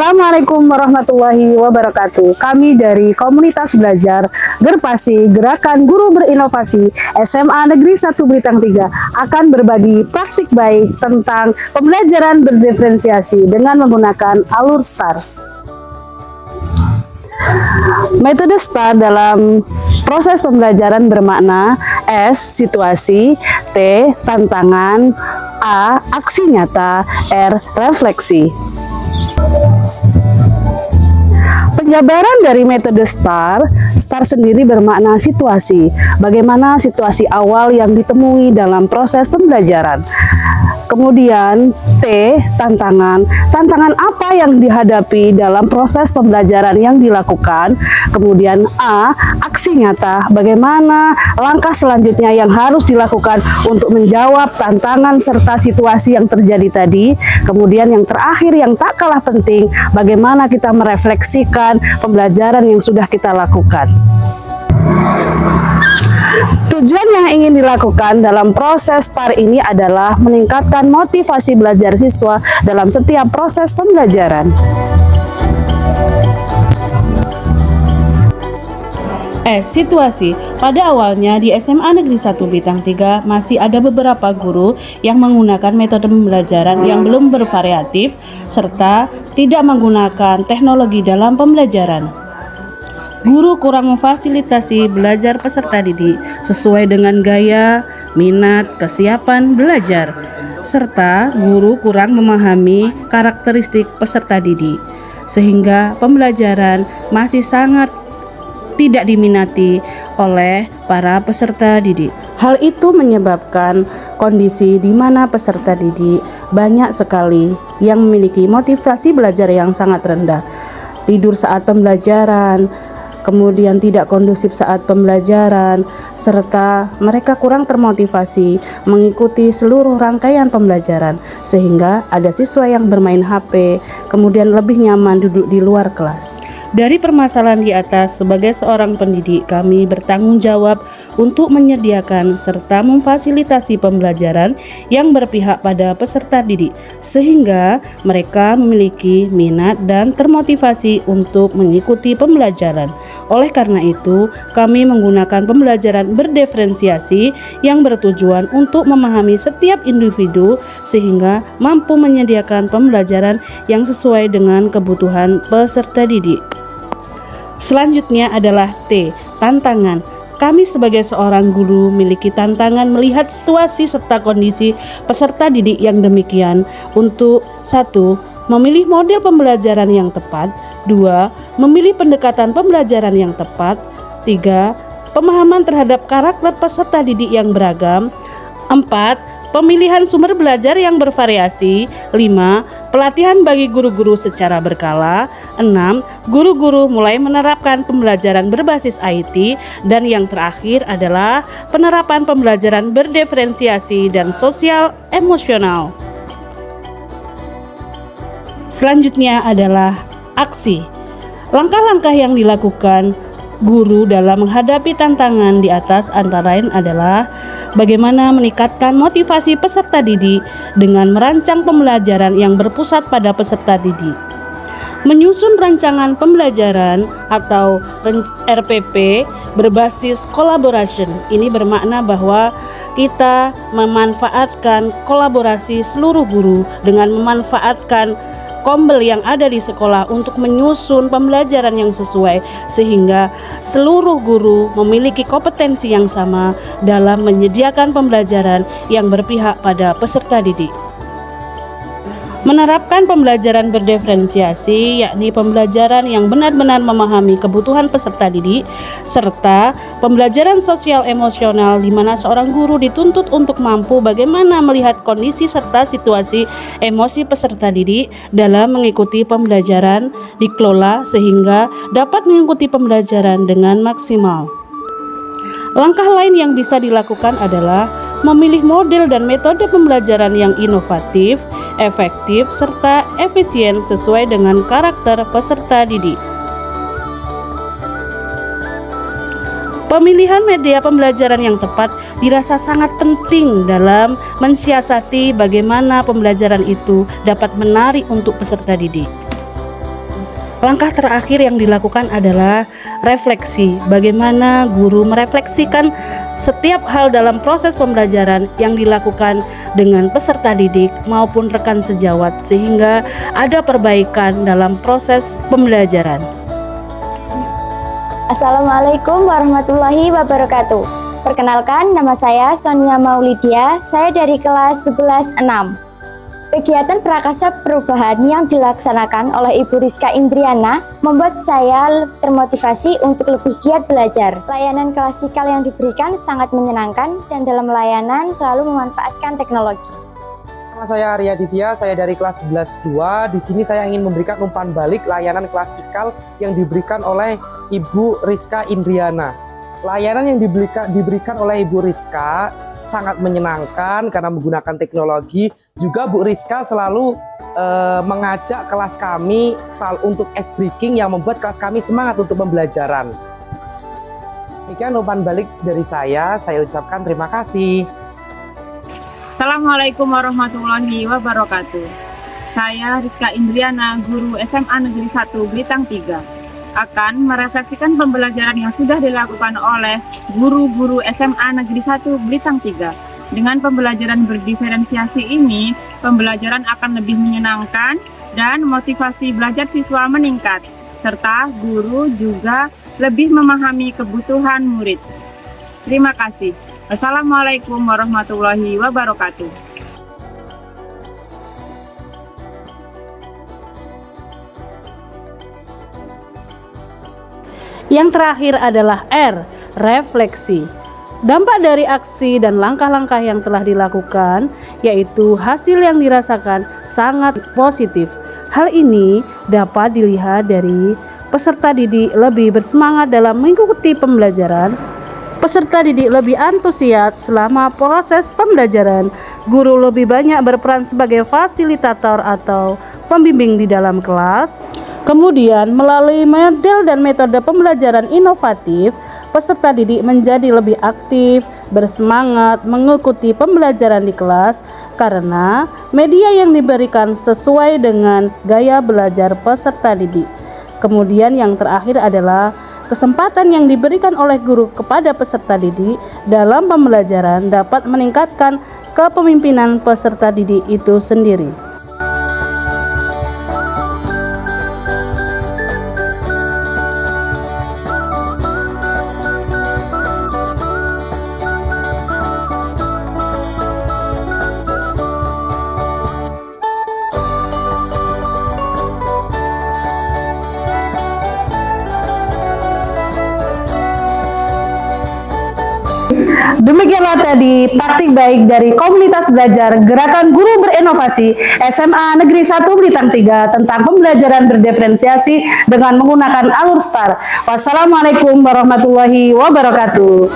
Assalamualaikum warahmatullahi wabarakatuh. Kami dari Komunitas Belajar Gerpasi Gerakan Guru Berinovasi SMA Negeri 1 Blitang 3 akan berbagi praktik baik tentang pembelajaran berdiferensiasi dengan menggunakan alur STAR. Metode STAR dalam proses pembelajaran bermakna S. Situasi, T. Tantangan, A. Aksi nyata, R. Refleksi. Penjabaran dari metode STAR sendiri bermakna situasi. Bagaimana situasi awal yang ditemui dalam proses pembelajaran. Kemudian T. Tantangan. Tantangan apa yang dihadapi dalam proses pembelajaran yang dilakukan. Kemudian A. Aksi nyata. Bagaimana langkah selanjutnya yang harus dilakukan untuk menjawab tantangan serta situasi yang terjadi tadi. Kemudian yang terakhir yang tak kalah penting, bagaimana kita merefleksikan pembelajaran yang sudah kita lakukan. Tujuan yang ingin dilakukan dalam proses STAR ini adalah meningkatkan motivasi belajar siswa dalam setiap proses pembelajaran. Situasi. Pada awalnya di SMA Negeri 1 Blitang 3 masih ada beberapa guru yang menggunakan metode pembelajaran yang belum bervariatif serta tidak menggunakan teknologi dalam pembelajaran. Guru kurang memfasilitasi belajar peserta didik sesuai dengan gaya, minat, kesiapan belajar, serta guru kurang memahami karakteristik peserta didik, sehingga pembelajaran masih sangat tidak diminati oleh para peserta didik. Hal itu menyebabkan kondisi di mana peserta didik banyak sekali yang memiliki motivasi belajar yang sangat rendah, tidur saat pembelajaran, kemudian tidak kondusif saat pembelajaran, serta mereka kurang termotivasi mengikuti seluruh rangkaian pembelajaran, sehingga ada siswa yang bermain HP, kemudian lebih nyaman duduk di luar kelas. Dari permasalahan di atas, sebagai seorang pendidik, kami bertanggung jawab untuk menyediakan serta memfasilitasi pembelajaran yang berpihak pada peserta didik, sehingga mereka memiliki minat dan termotivasi untuk mengikuti pembelajaran. Oleh karena itu, kami menggunakan pembelajaran berdiferensiasi yang bertujuan untuk memahami setiap individu sehingga mampu menyediakan pembelajaran yang sesuai dengan kebutuhan peserta didik. Selanjutnya adalah T. Tantangan. Kami sebagai seorang guru memiliki tantangan melihat situasi serta kondisi peserta didik yang demikian untuk 1. Memilih model pembelajaran yang tepat, 2. Memilih pendekatan pembelajaran yang tepat, 3. Pemahaman terhadap karakter peserta didik yang beragam, 4. Pemilihan sumber belajar yang bervariasi, 5. Pelatihan bagi guru-guru secara berkala, 6. Guru-guru mulai menerapkan pembelajaran berbasis IT, dan yang terakhir adalah penerapan pembelajaran berdiferensiasi dan sosial emosional. Selanjutnya adalah aksi. Langkah-langkah yang dilakukan guru dalam menghadapi tantangan di atas antara lain adalah bagaimana meningkatkan motivasi peserta didik dengan merancang pembelajaran yang berpusat pada peserta didik. Menyusun rancangan pembelajaran atau RPP berbasis collaboration. Ini bermakna bahwa kita memanfaatkan kolaborasi seluruh guru dengan memanfaatkan kombel yang ada di sekolah untuk menyusun pembelajaran yang sesuai sehingga seluruh guru memiliki kompetensi yang sama dalam menyediakan pembelajaran yang berpihak pada peserta didik. Menerapkan pembelajaran berdiferensiasi, yakni pembelajaran yang benar-benar memahami kebutuhan peserta didik, serta pembelajaran sosial emosional di mana seorang guru dituntut untuk mampu bagaimana melihat kondisi serta situasi emosi peserta didik dalam mengikuti pembelajaran dikelola sehingga dapat mengikuti pembelajaran dengan maksimal. Langkah lain yang bisa dilakukan adalah memilih model dan metode pembelajaran yang inovatif, efektif, serta efisien sesuai dengan karakter peserta didik. Pemilihan media pembelajaran yang tepat dirasa sangat penting dalam mensiasati bagaimana pembelajaran itu dapat menarik untuk peserta didik. Langkah terakhir yang dilakukan adalah refleksi. Bagaimana guru merefleksikan setiap hal dalam proses pembelajaran yang dilakukan dengan peserta didik maupun rekan sejawat sehingga ada perbaikan dalam proses pembelajaran. Assalamualaikum warahmatullahi wabarakatuh. Perkenalkan, nama saya Sonia Maulidia, saya dari kelas 11-6. Kegiatan Prakasa Perubahan yang dilaksanakan oleh Ibu Rizka Indriana membuat saya termotivasi untuk lebih giat belajar. Layanan klasikal yang diberikan sangat menyenangkan dan dalam layanan selalu memanfaatkan teknologi. Nama saya Arya Ditya, saya dari kelas 11-2. Di sini saya ingin memberikan umpan balik layanan klasikal yang diberikan oleh Ibu Rizka Indriana. Layanan yang diberikan oleh Ibu Rizka sangat menyenangkan karena menggunakan teknologi. Juga Bu Rizka selalu mengajak kelas kami untuk ice breaking yang membuat kelas kami semangat untuk pembelajaran. Demikian umpan balik dari saya ucapkan terima kasih. Assalamualaikum warahmatullahi wabarakatuh. Saya Rizka Indriana, guru SMA Negeri 1 Blitar 3. Akan merefleksikan pembelajaran yang sudah dilakukan oleh guru-guru SMA Negeri 1 Blitar 3. Dengan pembelajaran berdiferensiasi ini, pembelajaran akan lebih menyenangkan dan motivasi belajar siswa meningkat, serta guru juga lebih memahami kebutuhan murid. Terima kasih. Wassalamualaikum warahmatullahi wabarakatuh. Yang terakhir adalah R, refleksi. Dampak dari aksi dan langkah-langkah yang telah dilakukan, yaitu hasil yang dirasakan sangat positif. Hal ini dapat dilihat dari peserta didik lebih bersemangat dalam mengikuti pembelajaran, peserta didik lebih antusias selama proses pembelajaran, guru lebih banyak berperan sebagai fasilitator atau pembimbing di dalam kelas. Kemudian, melalui model dan metode pembelajaran inovatif, peserta didik menjadi lebih aktif, bersemangat mengikuti pembelajaran di kelas karena media yang diberikan sesuai dengan gaya belajar peserta didik. Kemudian yang terakhir adalah kesempatan yang diberikan oleh guru kepada peserta didik dalam pembelajaran dapat meningkatkan kepemimpinan peserta didik itu sendiri. Demikianlah tadi praktik baik dari komunitas belajar Gerakan Guru Berinovasi SMA Negeri 1 Blitar 3 tentang pembelajaran berdiferensiasi dengan menggunakan alur STAR. Wassalamualaikum warahmatullahi wabarakatuh.